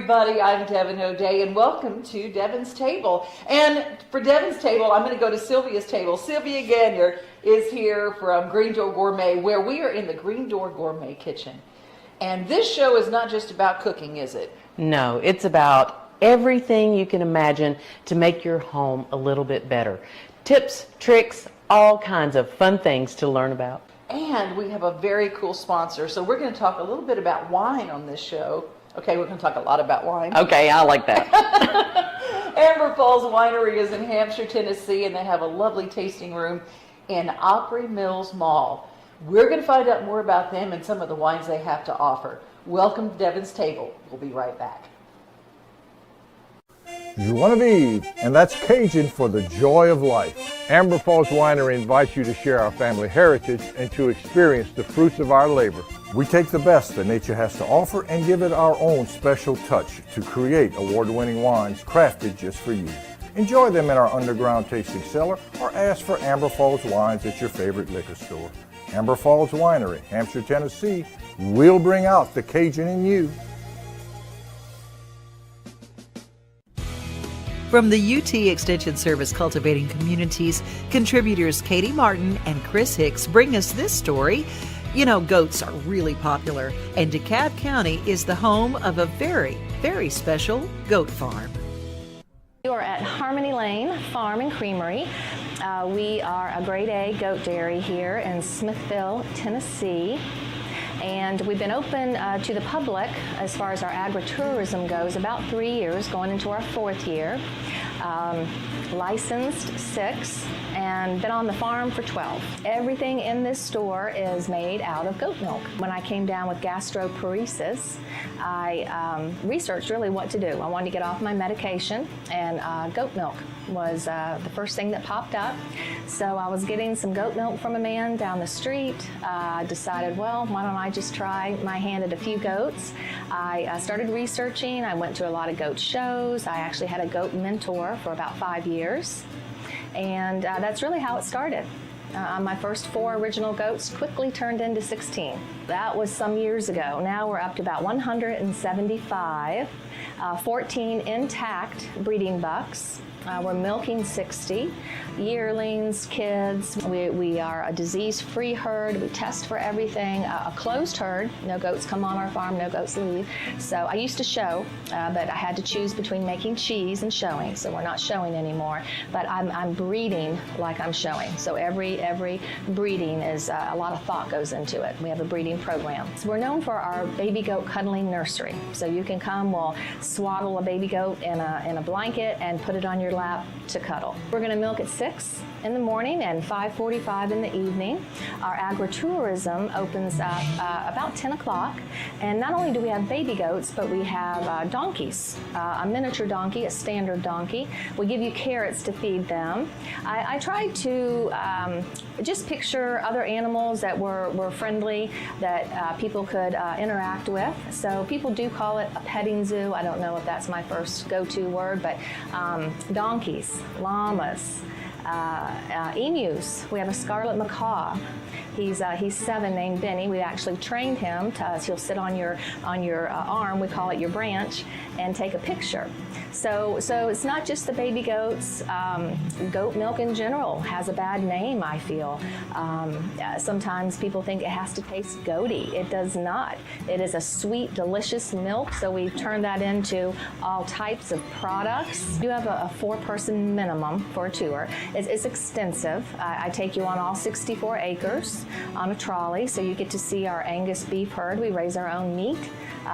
everybody, I'm Devon O'Day, and welcome to Devon's Table. And for Devon's Table, I'm going to go to Sylvia's table. Sylvia Gagnier is here from Green Door Gourmet, where we are in the Green Door Gourmet kitchen. And this show is not just about cooking, is it? No, it's about everything you can imagine to make your home a little bit better. Tips, tricks, all kinds of fun things to learn about. And we have a very cool sponsor, so we're going to talk a little bit about wine on this show. Okay, we're going to talk a lot about wine. Okay, I like that. Amber Falls Winery is in Hampshire, Tennessee, and they have a lovely tasting room in Opry Mills Mall. We're going to find out more about them and some of the wines they have to offer. Welcome to Devon's Table. We'll be right back. Joie de vivre, and that's Cajun for the joy of life. Amber Falls Winery invites you to share our family heritage and to experience the fruits of our labor. We take the best that nature has to offer and give it our own special touch to create award-winning wines crafted just for you. Enjoy them in our underground tasting cellar or ask for Amber Falls wines at your favorite liquor store. Amber Falls Winery, Hampshire, Tennessee. We'll bring out the Cajun in you. From the UT Extension Service Cultivating Communities, contributors Katie Martin and Chris Hicks bring us this story. You know, goats are really popular, and DeKalb County is the home of a very, very special goat farm. We are at Harmony Lane Farm and Creamery. We are a grade A goat dairy here in Smithville, Tennessee. And we've been open to the public as far as our agritourism goes about 3 years, going into our 4th year. Licensed 6 and been on the farm for 12. Everything in this store is made out of goat milk. When I came down with gastroparesis, I researched really what to do. I wanted to get off my medication, and goat milk was the first thing that popped up. So I was getting some goat milk from a man down the street. I decided, well, why don't I just try my hand at a few goats. I started researching. I went to a lot of goat shows. I actually had a goat mentor for about 5 years. And that's really how it started. My first 4 original goats quickly turned into 16. That was some years ago. Now we're up to about 175, 14 intact breeding bucks. We're milking 60 yearlings, kids. We are a disease-free herd. We test for everything. A closed herd. No goats come on our farm, no goats leave. So I used to show, but I had to choose between making cheese and showing. So we're not showing anymore. But I'm breeding like I'm showing. So every breeding is a lot of thought goes into it. We have a breeding program. So we're known for our baby goat cuddling nursery. So you can come, we'll swaddle a baby goat in a blanket and put it on your lap to cuddle. We're going to milk at 6 in the morning and 5:45 in the evening. Our agritourism opens up about 10 o'clock. And not only do we have baby goats, but we have donkeys, a miniature donkey, a standard donkey. We give you carrots to feed them. I tried to just picture other animals that were friendly, that people could interact with. So people do call it a petting zoo. I don't know if that's my first go-to word, but donkeys, llamas, emus. We have a scarlet macaw. He's 7, named Benny. We actually trained him to, he'll sit on your arm, we call it your branch, and take a picture. So it's not just the baby goats. Goat milk in general has a bad name, I feel. Sometimes people think it has to taste goaty. It does not. It is a sweet, delicious milk, so we've turned that into all types of products. We do have a 4-person minimum for a tour. It's extensive. I take you on all 64 acres on a trolley, so you get to see our Angus beef herd. We raise our own meat.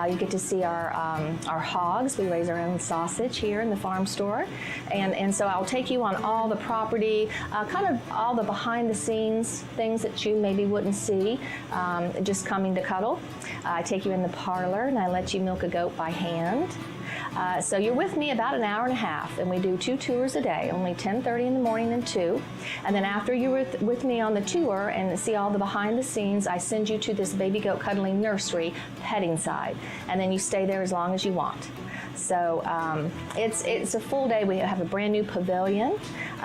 You get to see our hogs. We raise our own sausage here in the farm store. And so I'll take you on all the property, kind of all the behind the scenes things that you maybe wouldn't see just coming to cuddle. I take you in the parlor and I let you milk a goat by hand. So you're with me about an hour and a half, and we do 2 tours a day, only 10:30 in the morning and 2. And then after you're with me on the tour and see all the behind the scenes, I send you to this baby goat cuddling nursery petting side, and then you stay there as long as you want. So it's a full day. We have a brand new pavilion.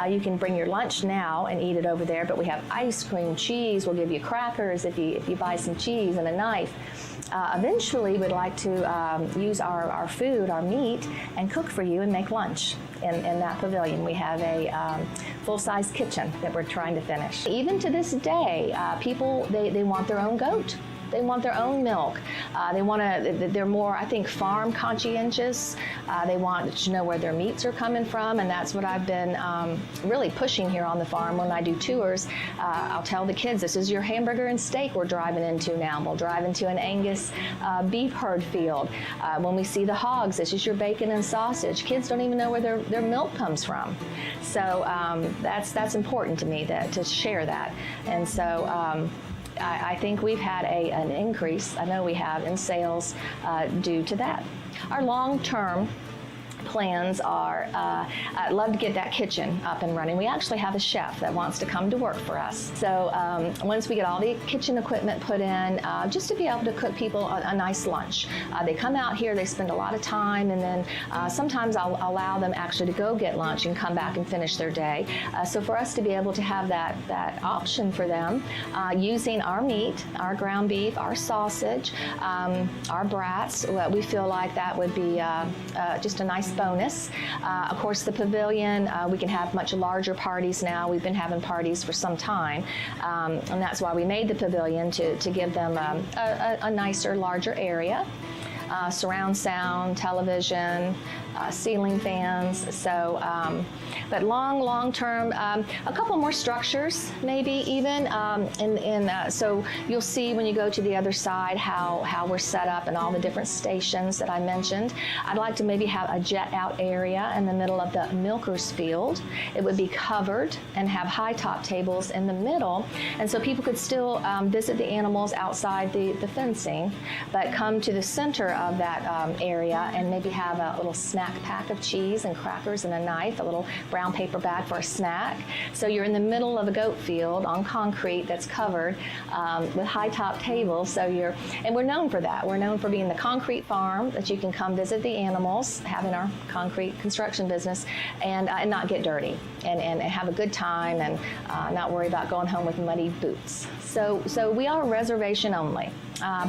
You can bring your lunch now and eat it over there, but we have ice cream, cheese. We'll give you crackers if you buy some cheese and a knife. Eventually, we'd like to use our food, our meat, and cook for you and make lunch in that pavilion. We have a full-size kitchen that we're trying to finish. Even to this day, people, they want their own goat. They want their own milk. They're more, I think, farm conscientious. They want to know where their meats are coming from, and that's what I've been really pushing here on the farm. When I do tours, I'll tell the kids, this is your hamburger and steak we're driving into now. We'll drive into an Angus beef herd field. When we see the hogs, this is your bacon and sausage. Kids don't even know where their milk comes from. So that's important to me to share that. And so I think we've had an increase, I know we have, in sales due to that. Our long-term plans are, I'd love to get that kitchen up and running. We actually have a chef that wants to come to work for us. So once we get all the kitchen equipment put in, just to be able to cook people a nice lunch. They come out here, they spend a lot of time, and then sometimes I'll allow them actually to go get lunch and come back and finish their day. So for us to be able to have that option for them, using our meat, our ground beef, our sausage, our brats, we feel like that would be just a nice bonus. Of course, the pavilion, we can have much larger parties now. We've been having parties for some time, and that's why we made the pavilion to give them a nicer, larger area. Surround sound, television, ceiling fans. So, but long term, a couple more structures, maybe even. So you'll see when you go to the other side how we're set up and all the different stations that I mentioned. I'd like to maybe have a jet out area in the middle of the milkers field. It would be covered and have high top tables in the middle, and so people could still visit the animals outside the fencing, but come to the center of that area and maybe have a little snack pack of cheese and crackers and a knife, a little brown paper bag for a snack. So you're in the middle of a goat field on concrete that's covered with high top tables. And we're known for that. We're known for being the concrete farm that you can come visit the animals, having our concrete construction business, and not get dirty and have a good time and not worry about going home with muddy boots. So we are reservation only.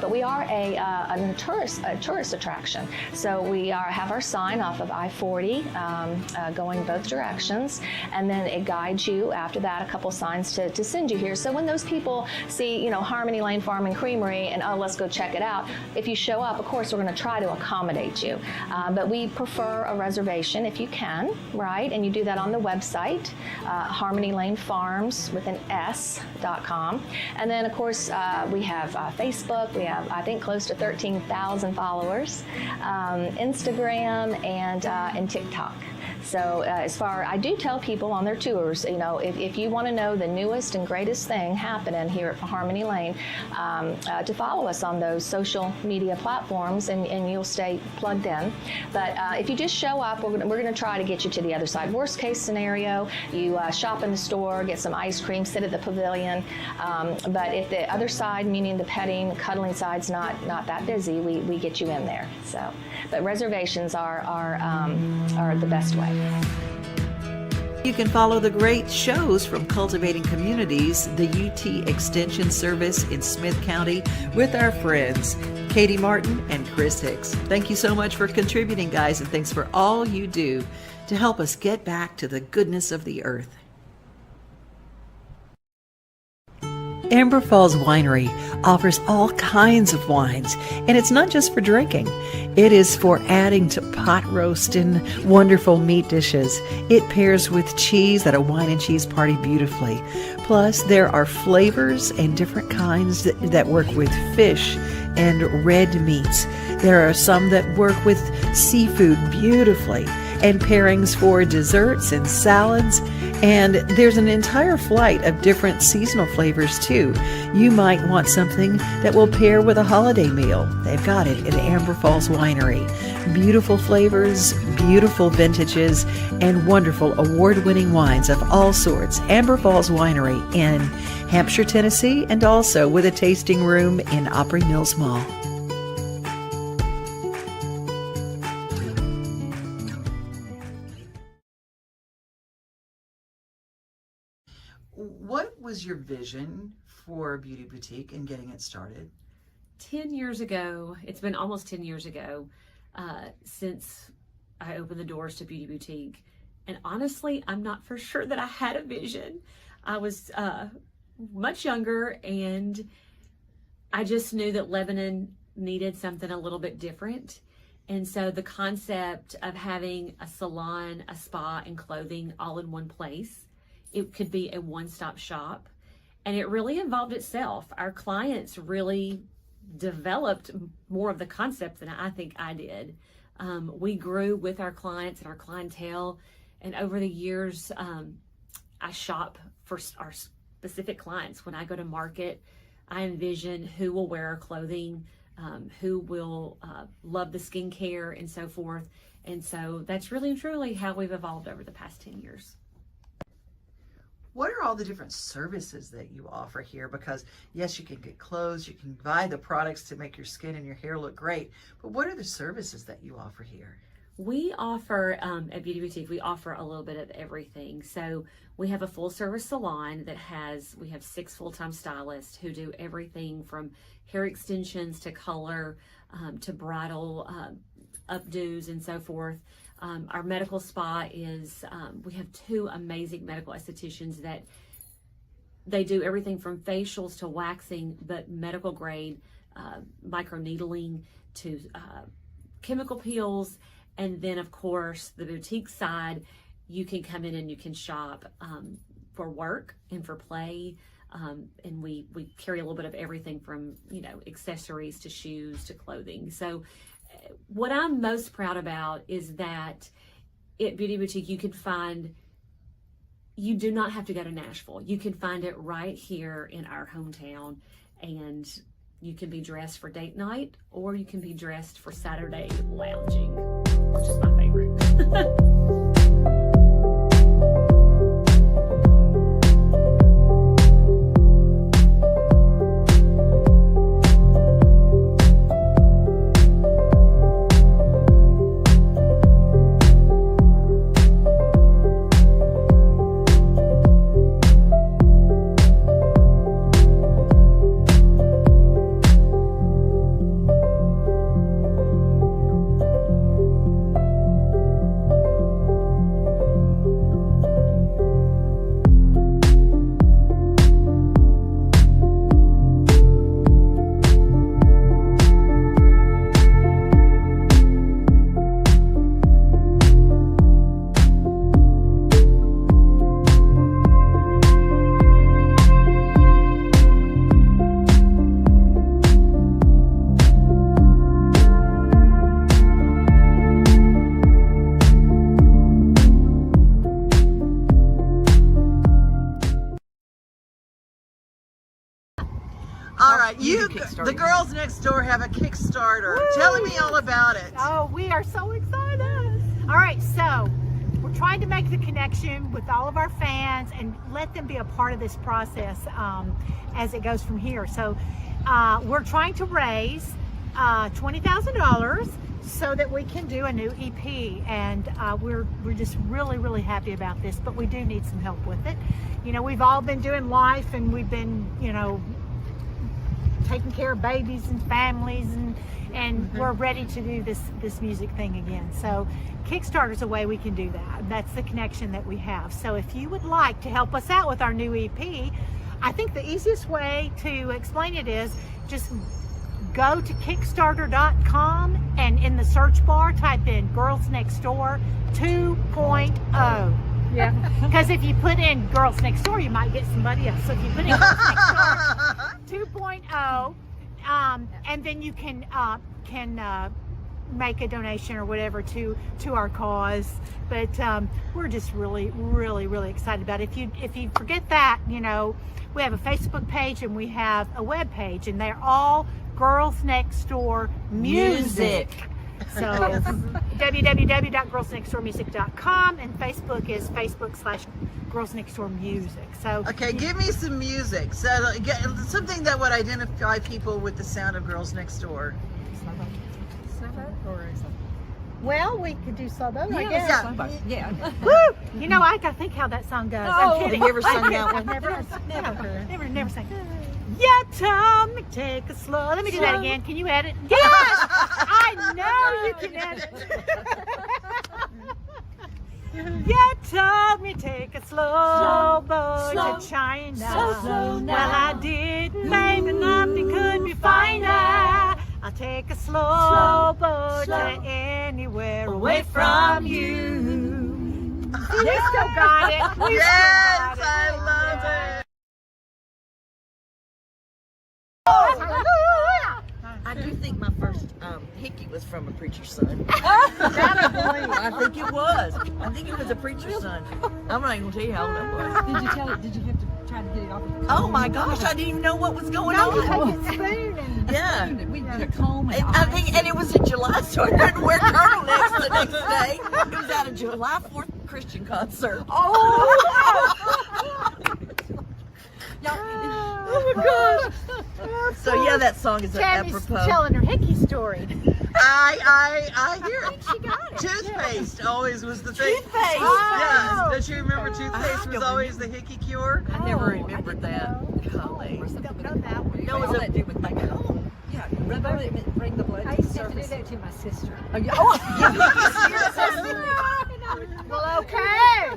But we are a tourist attraction. So we have our sign off of I-40 going both directions, and then it guides you after that, a couple signs to send you here. So when those people see, Harmony Lane Farm and Creamery and, oh, let's go check it out, if you show up, of course, we're going to try to accommodate you. But we prefer a reservation if you can, right? And you do that on the website, Harmony Lane Farms with an S.com. And then, of course, we have Facebook. We have, I think, close to 13,000 followers, Instagram, and TikTok. So I do tell people on their tours, if you want to know the newest and greatest thing happening here at Harmony Lane, to follow us on those social media platforms, and you'll stay plugged in. But if you just show up, we're going to try to get you to the other side. Worst case scenario, you shop in the store, get some ice cream, sit at the pavilion. But if the other side, meaning the petting, cuddling side's not that busy, we get you in there. So, but reservations are the best way. You can follow the great shows from Cultivating Communities, the UT Extension Service in Smith County, with our friends Katie Martin and Chris Hicks. Thank you so much for contributing, guys, and thanks for all you do to help us get back to the goodness of the earth. Amber Falls Winery offers all kinds of wines, and it's not just for drinking. It is for adding to pot roast and wonderful meat dishes. It pairs with cheese at a wine and cheese party beautifully. Plus, there are flavors and different kinds that work with fish and red meats. There are some that work with seafood beautifully, and pairings for desserts and salads. And there's an entire flight of different seasonal flavors too. You might want something that will pair with a holiday meal. They've got it at Amber Falls Winery. Beautiful flavors, beautiful vintages, and wonderful award-winning wines of all sorts. Amber Falls Winery in Hampshire, Tennessee, and also with a tasting room in Opry Mills Mall. What was your vision for Beauty Boutique and getting it started? 10 years ago, it's been almost 10 years ago since I opened the doors to Beauty Boutique. And honestly, I'm not for sure that I had a vision. I was much younger, and I just knew that Lebanon needed something a little bit different. And so the concept of having a salon, a spa, and clothing all in one place, it could be a one-stop shop. And it really involved itself. Our clients really developed more of the concept than I think I did. We grew with our clients and our clientele. And over the years, I shop for our specific clients. When I go to market, I envision who will wear our clothing, who will love the skincare and so forth. And so that's really and truly how we've evolved over the past 10 years. What are all the different services that you offer here? Because yes, you can get clothes, you can buy the products to make your skin and your hair look great, but what are the services that you offer here? We offer, at Beauty Boutique, we offer a little bit of everything. So we have a full service salon we have 6 full-time stylists who do everything from hair extensions to color, to bridal updos and so forth. Our medical spa is, we have 2 amazing medical estheticians that they do everything from facials to waxing, but medical grade, microneedling to chemical peels. And then, of course, the boutique side, you can come in and you can shop for work and for play. And we carry a little bit of everything from, accessories to shoes to clothing. So what I'm most proud about is that at Beauty Boutique, you do not have to go to Nashville. You can find it right here in our hometown, and you can be dressed for date night, or you can be dressed for Saturday lounging, which is my favorite. All right, the girls next door have a Kickstarter. Woo! Tell me all about it. Oh, we are so excited. All right, so we're trying to make the connection with all of our fans and let them be a part of this process as it goes from here. So we're trying to raise $20,000 so that we can do a new EP, and we're just really happy about this, but we do need some help with it. We've all been doing life, and we've been taking care of babies and families, and we're ready to do this music thing again. So Kickstarter's a way we can do that. That's the connection that we have. So if you would like to help us out with our new EP, I think the easiest way to explain it is just go to Kickstarter.com and in the search bar type in Girls Next Door 2.0. Yeah. Because if you put in Girls Next Door, you might get somebody else. So if you put in Girls Next Door 2.0, and then you can make a donation or whatever to our cause. But we're just really excited about it. If you forget that, we have a Facebook page and we have a web page, and they're all Girls Next Door Music. So www.girlsnextdoormusic.com, and Facebook is Facebook/Girls Next Door Music. So okay, give me some music. So something that would identify people with the sound of Girls Next Door. Well, we could do slow boat, I guess. Yeah. Woo! You know, I gotta think how that song goes. I'm kidding. Have you ever sung that one? Never sang. Yeah, Tom, take a slow. Let me do that again. Can you edit? Yes! I know you can edit. Yeah, told me take a slow boat to China. Well, I didn't, baby, nothing could be finer. I'll take a slow boat to anywhere away from you. You still got it. Yes, I love it. I do think my first hickey was from a preacher's son. I think it was. I think it was a preacher's son. I'm not even gonna tell you how old I was. Did you tell it? Did you have to try to get it off? Oh my gosh, I didn't even know what was going on. Yeah. We did a comb and I think, and it was in July, so I couldn't wear turtlenecks the next day. It was at a July 4th Christian concert. Oh my gosh. So yeah, that song is Tammy's apropos. telling her hickey story. I hear it. She got it. Toothpaste always was the thing. Oh. Toothpaste. Yeah. Don't you remember toothpaste was always the hickey cure? I never remembered that. Golly. Don't know that one. No, was that do with like Yeah, rub on it and bring the blood. I used to have to do that to my sister. Well, okay.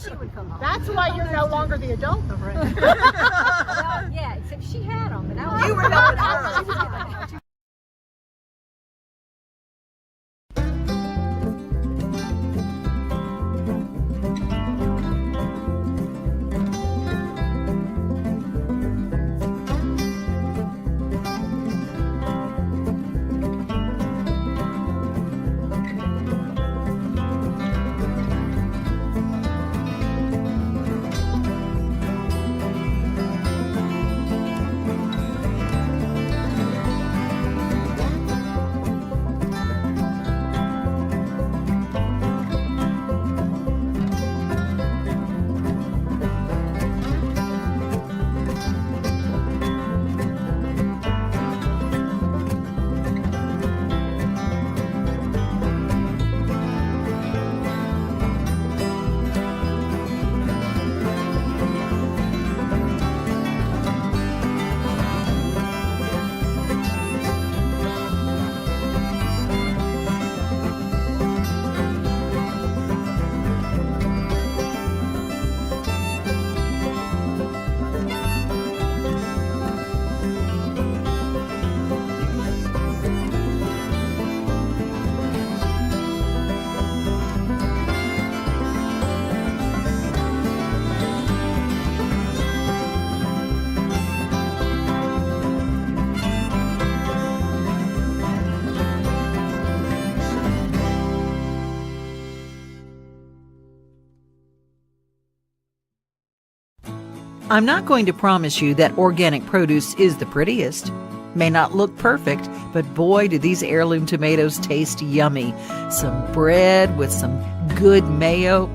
She would come home. That's why you're no longer the adult in the room. Well, yeah, except she had them, but I was. You were not her. I'm not going to promise you that organic produce is the prettiest. May not look perfect, but boy, do these heirloom tomatoes taste yummy. Some bread with some good mayo,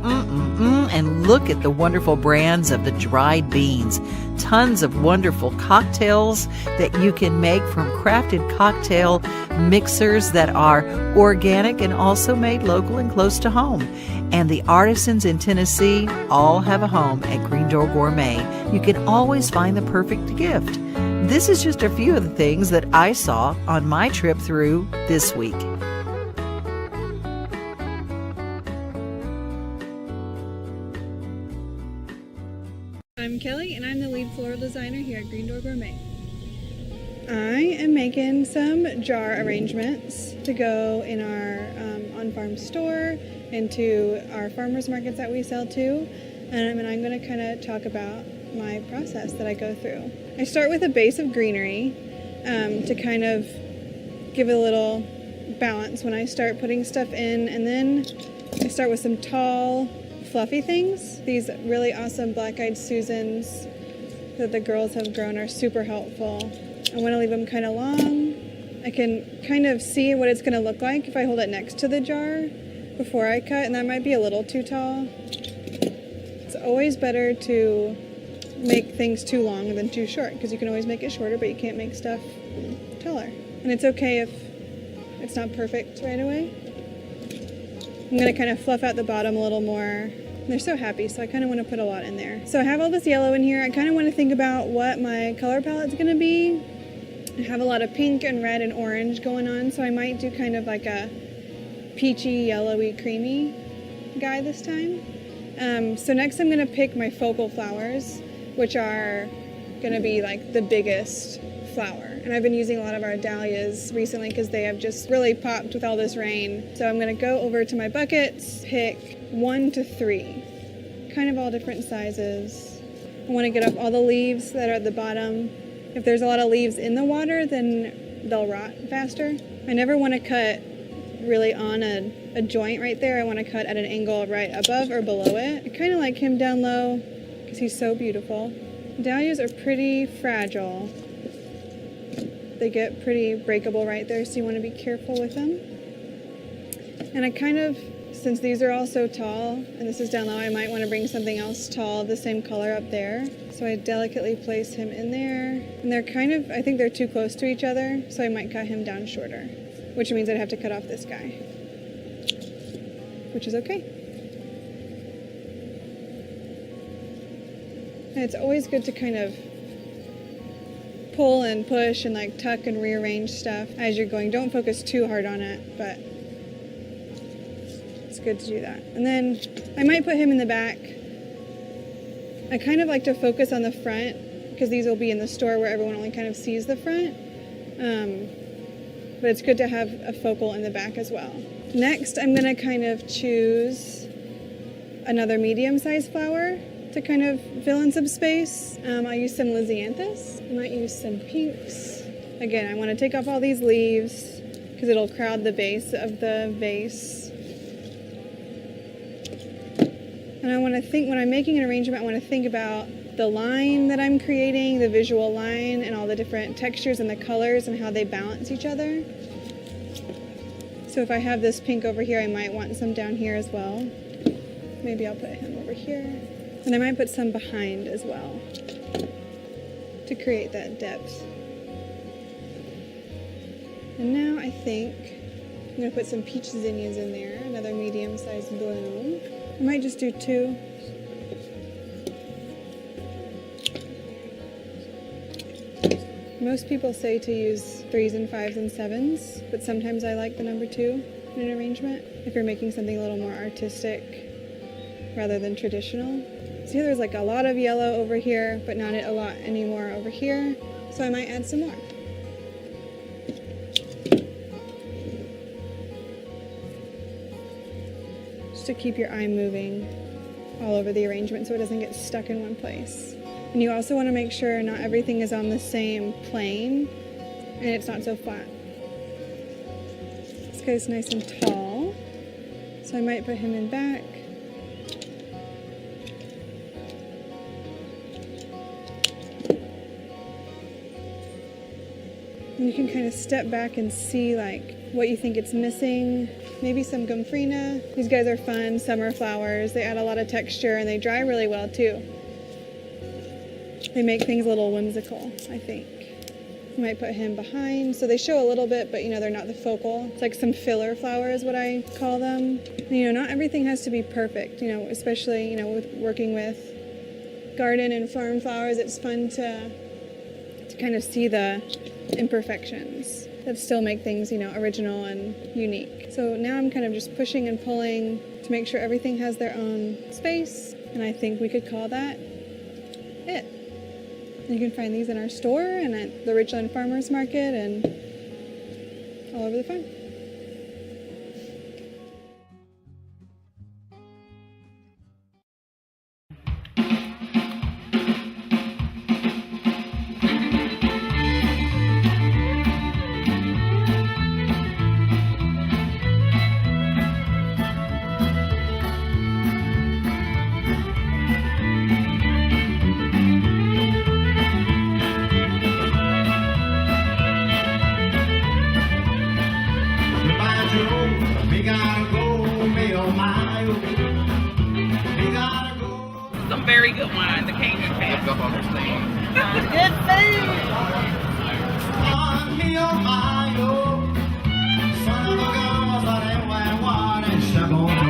and look at the wonderful brands of the dried beans. Tons of wonderful cocktails that you can make from crafted cocktail mixers that are organic and also made local and close to home. And the artisans in Tennessee all have a home at Green Door Gourmet. You can always find the perfect gift. This is just a few of the things that I saw on my trip through this week. I'm Kelly, and I'm the lead floral designer here at Green Door Gourmet. I am making some jar arrangements to go in our on-farm store, into our farmers markets that we sell to, and I'm going to kind of talk about my process that I go through. I start with a base of greenery to kind of give it a little balance when I start putting stuff in, and then I start with some tall, fluffy things. These really awesome black-eyed Susans that the girls have grown are super helpful. I want to leave them kind of long. I can kind of see what it's going to look like if I hold it next to the jar before I cut, and that might be a little too tall. It's always better to make things too long than too short, because you can always make it shorter, but you can't make stuff taller. And it's okay if it's not perfect right away. I'm gonna kind of fluff out the bottom a little more. They're so happy, so I kind of want to put a lot in there. So I have all this yellow in here. I kind of want to think about what my color palette's gonna be. I have a lot of pink and red and orange going on, so I might do kind of like a peachy, yellowy, creamy guy this time. So next I'm gonna pick my focal flowers, which are gonna be like the biggest flower. And I've been using a lot of our dahlias recently because they have just really popped with all this rain. So I'm gonna go over to my buckets, pick 1 to 3, kind of all different sizes. I wanna get off all the leaves that are at the bottom. If there's a lot of leaves in the water, then they'll rot faster. I never wanna cut really on a joint right there. I wanna cut at an angle right above or below it. I kinda like him down low because he's so beautiful. Dahlias are pretty fragile. They get pretty breakable right there, so you want to be careful with them. And I kind of, since these are all so tall, and this is down low, I might want to bring something else tall of the same color up there. So I delicately place him in there. And they're kind of, I think they're too close to each other, so I might cut him down shorter, which means I'd have to cut off this guy, which is okay. And it's always good to kind of pull and push and like tuck and rearrange stuff as you're going. Don't focus too hard on it, but it's good to do that. And then I might put him in the back. I kind of like to focus on the front because these will be in the store where everyone only kind of sees the front. But it's good to have a focal in the back as well. Next, I'm gonna kind of choose another medium-sized flower to kind of fill in some space. I'll use some Lysianthus. I might use some pinks. Again, I want to take off all these leaves because it'll crowd the base of the vase. And I want to think, when I'm making an arrangement, I want to think about the line that I'm creating, the visual line, and all the different textures and the colors and how they balance each other. So if I have this pink over here, I might want some down here as well. Maybe I'll put him over here. And I might put some behind as well to create that depth. And now I think I'm going to put some peach zinnias in there, another medium-sized bloom. I might just do 2. Most people say to use 3s and 5s and 7s, but sometimes I like the number 2 in an arrangement if you're making something a little more artistic rather than traditional. See, there's like a lot of yellow over here, but not a lot anymore over here. So I might add some more. Just to keep your eye moving all over the arrangement so it doesn't get stuck in one place. And you also want to make sure not everything is on the same plane and it's not so flat. This guy's nice and tall, so I might put him in back. And you can kind of step back and see like what you think it's missing. Maybe some gomphrena. These guys are fun, summer flowers. They add a lot of texture and they dry really well too. They make things a little whimsical, I think. You might put him behind. So they show a little bit, but you know, they're not the focal. It's like some filler flowers, what I call them. You know, not everything has to be perfect, you know, especially, you know, with working with garden and farm flowers, it's fun to kind of see the imperfections that still make things, you know, original and unique. So now I'm kind of just pushing and pulling to make sure everything has their own space, and I think we could call that it. You can find these in our store and at the Richland Farmers Market and all over the farm. Some very good wine, the Cajun Fest. Good food. Son of a gun,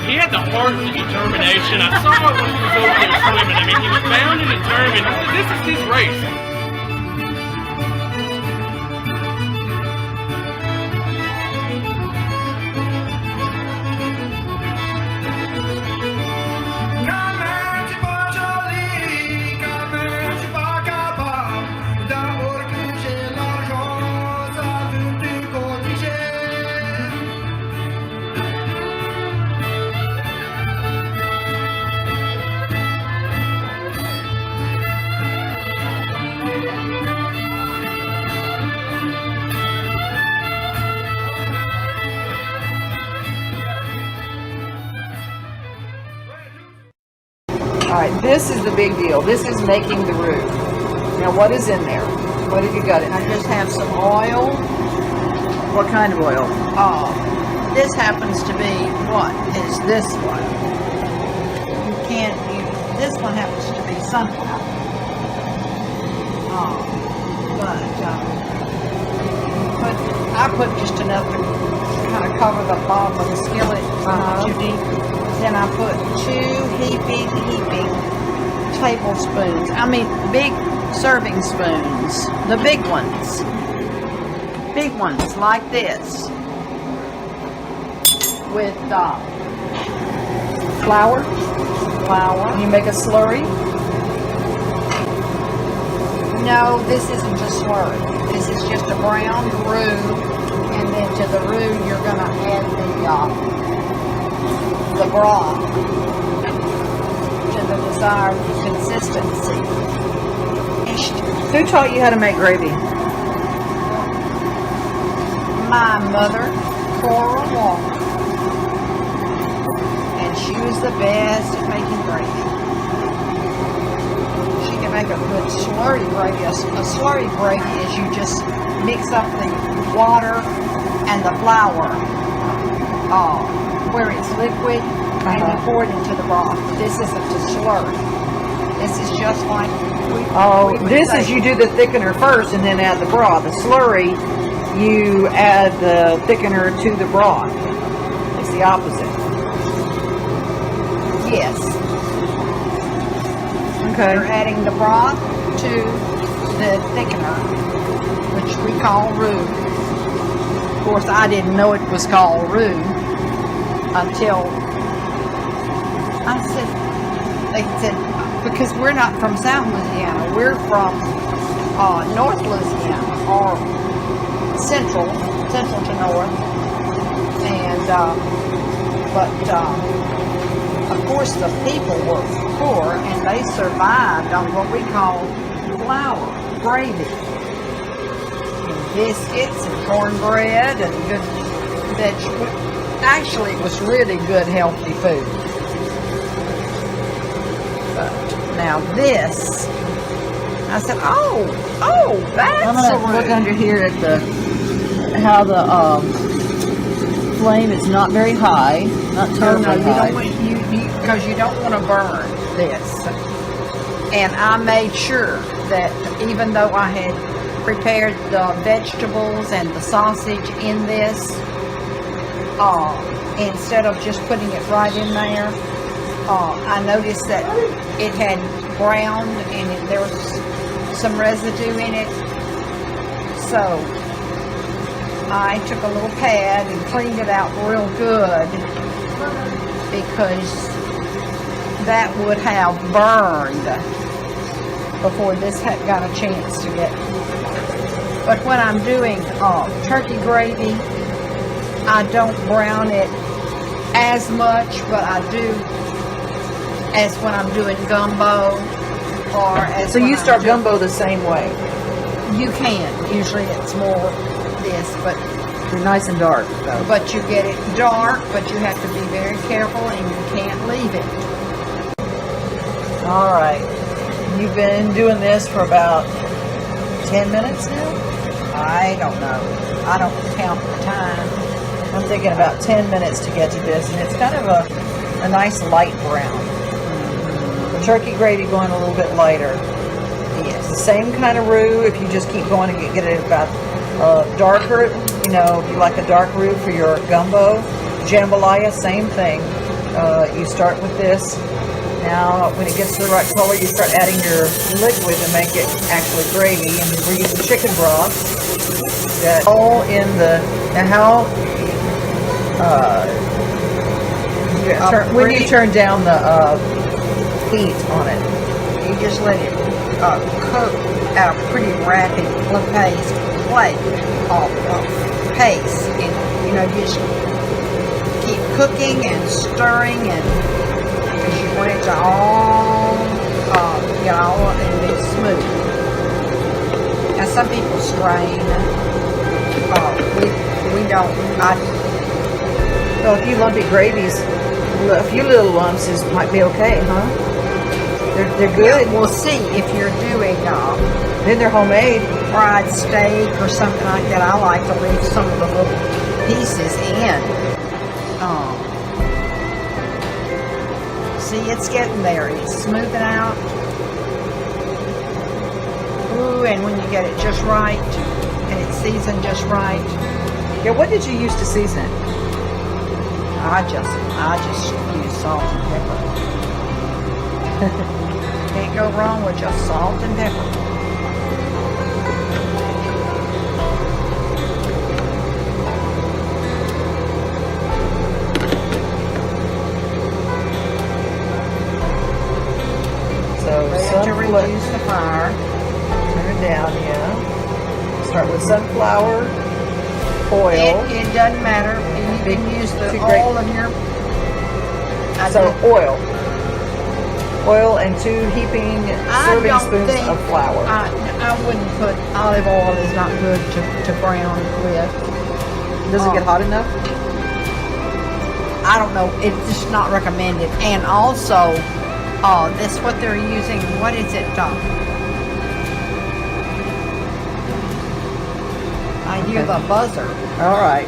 He had the heart and the determination. I saw it when he was over there swimming. I mean, he was bound and determined. This is his race. All right, this is the big deal. This is making the roux. Now, what is in there? What have you got in there? I just have some oil. What kind of oil? This happens to be, what is this one? You can't use, this one happens to be sunflower. I put just enough to kind of cover the bottom of the skillet, not too deep. Then I put 2 heaping tablespoons. I mean, big serving spoons. The big ones. Big ones like this. With Flour? flour. You make a slurry? No, this isn't a slurry. This is just a brown roux. And then to the roux, you're going to add the broth to the desired consistency. Who taught you how to make gravy? My mother, Cora Walker, and she was the best at making gravy. She can make a good slurry gravy. A slurry gravy is you just mix up the water and the flour where it's liquid, and you pour it into the broth. This isn't a slurry. This is just like This is you do the thickener first and then add the broth. The slurry, you add the thickener to the broth. It's the opposite. Yes. Okay. You're adding the broth to the thickener, which we call roux. Of course, I didn't know it was called roux until they said, because we're not from South Louisiana, we're from North Louisiana, or central to north, and of course the people were poor and they survived on what we call flour, gravy, and biscuits and cornbread and good vegetables. Actually, it was really good, healthy food. But now this, I said, that's I'm gonna look under here at how the flame is not very high, not terribly high. Because you don't want to burn this. And I made sure that even though I had prepared the vegetables and the sausage in this, instead of just putting it right in there. I noticed that it had browned and there was some residue in it. So I took a little pad and cleaned it out real good because that would have burned before this had got a chance to get. But when I'm doing turkey gravy, I don't brown it as much, but I do as when I'm doing gumbo or as So when you I'm start doing- gumbo the same way. You can. Usually it's more this, but You're nice and dark, though. but you get it dark, but you have to be very careful and you can't leave it. All right. You've been doing this for about 10 minutes now? I don't know. I don't count the time. I'm thinking about 10 minutes to get to this, and it's kind of a nice light brown. The turkey gravy going a little bit lighter. Yes. The same kind of roux, if you just keep going and get it about darker, you know, if you like a dark roux for your gumbo. Jambalaya, same thing. You start with this. Now, when it gets to the right color, you start adding your liquid to make it actually gravy, and we're using chicken broth. That all in the, now how, when you turn down the heat on it? You just let it cook at a pretty rapid pace, and you know, you just keep cooking and stirring, and because you want it to all get all and be smooth. Now some people strain. We don't. Well, a few lumpy gravies, a few little lumps might be okay, huh? They're good. Yeah, we'll see if you're doing then they're homemade. fried steak or something like that. I like to leave some of the little pieces in. See, it's getting there. It's smoothing out. Ooh, and when you get it just right, and it's seasoned just right. Yeah, what did you use to season it? I just use salt and pepper. Can't go wrong with just salt and pepper. So Ready to reduce the fire. Turn it down, yeah. Start with sunflower oil. It doesn't matter. You can use the great. all of your. Oil. Oil and 2 heaping serving spoons of flour. I wouldn't put olive oil. Is not good to brown with. Does it get hot enough? I don't know. It's just not recommended. And also, this what they're using. What is it? I hear the buzzer. All right.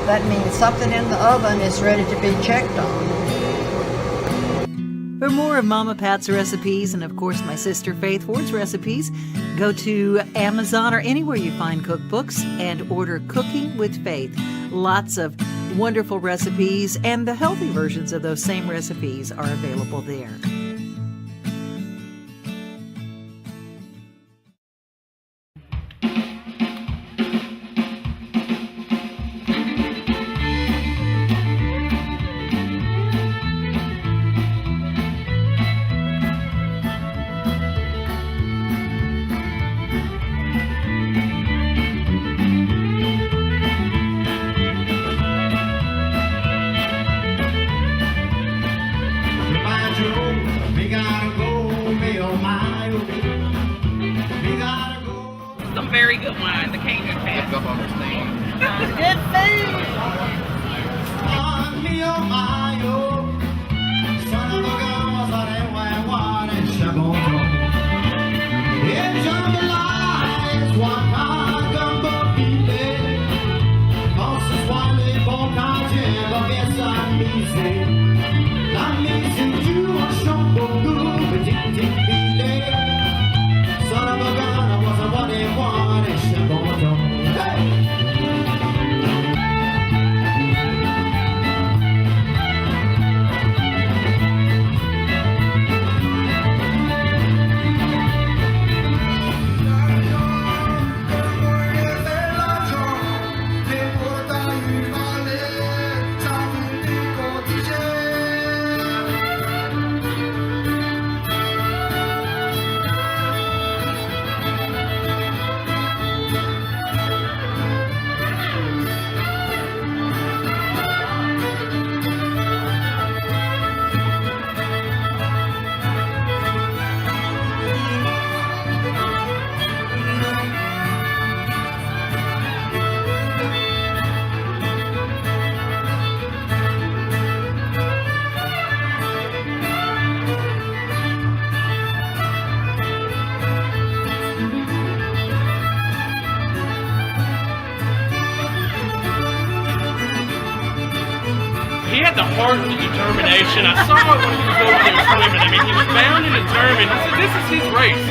That means something in the oven is ready to be checked on. For more of Mama Pat's recipes and, of course, my sister Faith Ward's recipes, go to Amazon or anywhere you find cookbooks and order Cooking with Faith. Lots of wonderful recipes, and the healthy versions of those same recipes are available there. Some very good wine, the Cajun Fest. Good food. He had the heart and the determination. I saw it when he was over there swimming. I mean, he was bound and determined. He said, this is his race.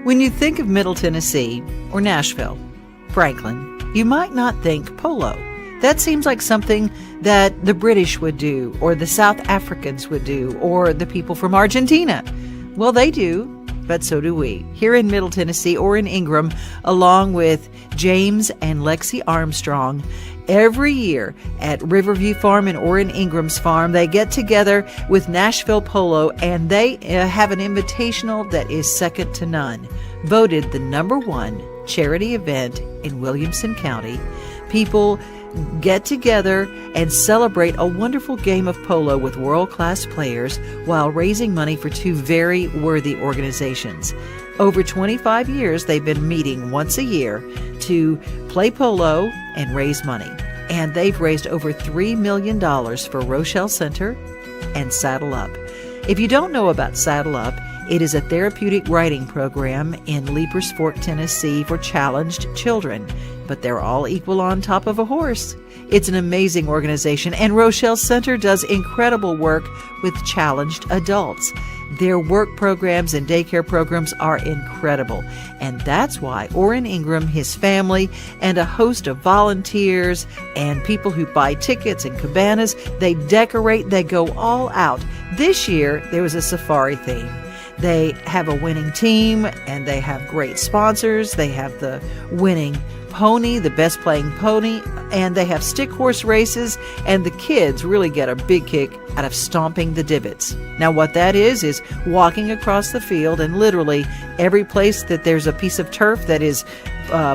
When you think of Middle Tennessee or Nashville, Franklin, you might not think polo. That seems like something that the British would do, or the South Africans would do, or the people from Argentina. Well, they do, but so do we. Here in Middle Tennessee or in Ingram, along with James and Lexi Armstrong, every year at Riverview Farm or in Ingram's Farm, they get together with Nashville Polo, and they have an invitational that is second to none. Voted the #1 charity event in Williamson County. People get together and celebrate a wonderful game of polo with world-class players while raising money for two very worthy organizations. Over 25 years, they've been meeting once a year to play polo and raise money. And they've raised over $3 million for Rochelle Center and Saddle Up. If you don't know about Saddle Up, it is a therapeutic riding program in Leapers Fork, Tennessee for challenged children. But they're all equal on top of a horse. It's an amazing organization, and Rochelle Center does incredible work with challenged adults. Their work programs and daycare programs are incredible. And that's why Orrin Ingram, his family, and a host of volunteers and people who buy tickets and cabanas, they decorate, they go all out. This year, there was a safari theme. They have a winning team, and they have great sponsors. They have the winning pony, the best playing pony, and they have stick horse races, and the kids really get a big kick out of stomping the divots. Now what that is walking across the field, and literally every place that there's a piece of turf that is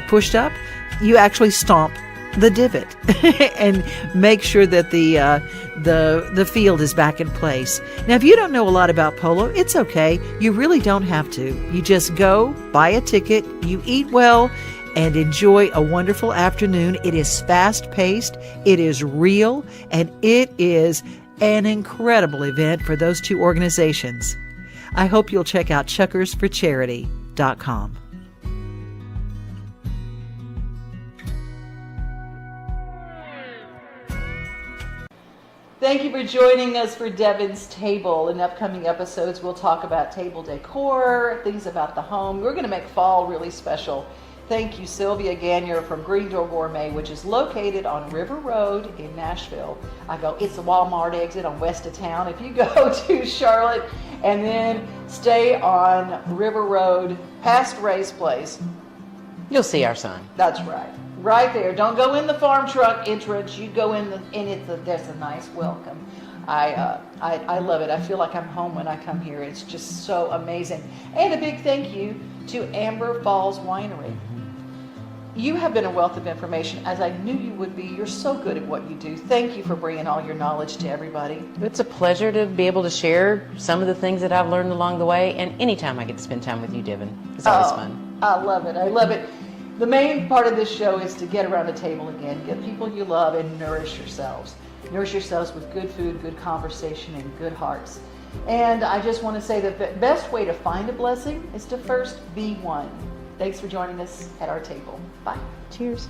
pushed up, you actually stomp the divot and make sure that the field is back in place. Now, if you don't know a lot about polo, it's okay. You really don't have to. You just go, buy a ticket, you eat well, and enjoy a wonderful afternoon. It is fast-paced, it is real, and it is an incredible event for those two organizations. I hope you'll check out chuckersforcharity.com. Thank you for joining us for Devon's Table. In upcoming episodes, we'll talk about table decor, things about the home. We're going to make fall really special. Thank you, Sylvia Gagnier from Green Door Gourmet, which is located on River Road in Nashville. It's the Walmart exit on west of town. If you go to Charlotte and then stay on River Road past Ray's Place, you'll see our sign. That's right. Right there. Don't go in the farm truck entrance. You go in there's a nice welcome. I love it. I feel like I'm home when I come here. It's just so amazing. And a big thank you to Amber Falls Winery. You have been a wealth of information, as I knew you would be. You're so good at what you do. Thank you for bringing all your knowledge to everybody. It's a pleasure to be able to share some of the things that I've learned along the way, and anytime I get to spend time with you, Devon, it's always fun. I love it. I love it. The main part of this show is to get around the table again, get people you love, and nourish yourselves. Nourish yourselves with good food, good conversation, and good hearts. And I just want to say that the best way to find a blessing is to first be one. Thanks for joining us at our table. Bye. Cheers.